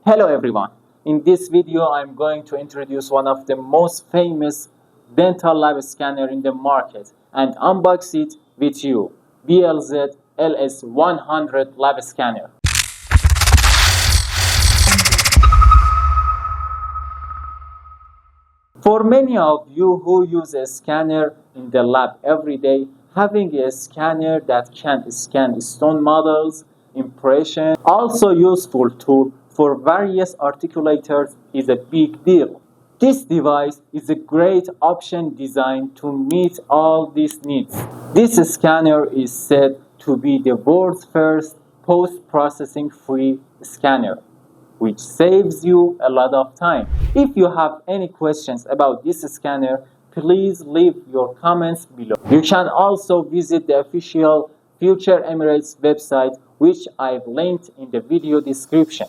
Hello everyone. In this video I'm going to introduce one of the most famous dental lab scanner in the market and unbox it with you, BLZ LS100 lab scanner. For many of you who use a scanner in the lab every day, having a scanner that can scan stone models, impression, also useful tool for various articulators is a big deal. This device is a great option designed to meet all these needs. This scanner is said to be the world's first post-processing free scanner, which saves you a lot of time. If you have any questions about this scanner, please leave your comments below. You can also visit the official Future Emirates website, which I've linked in the video description.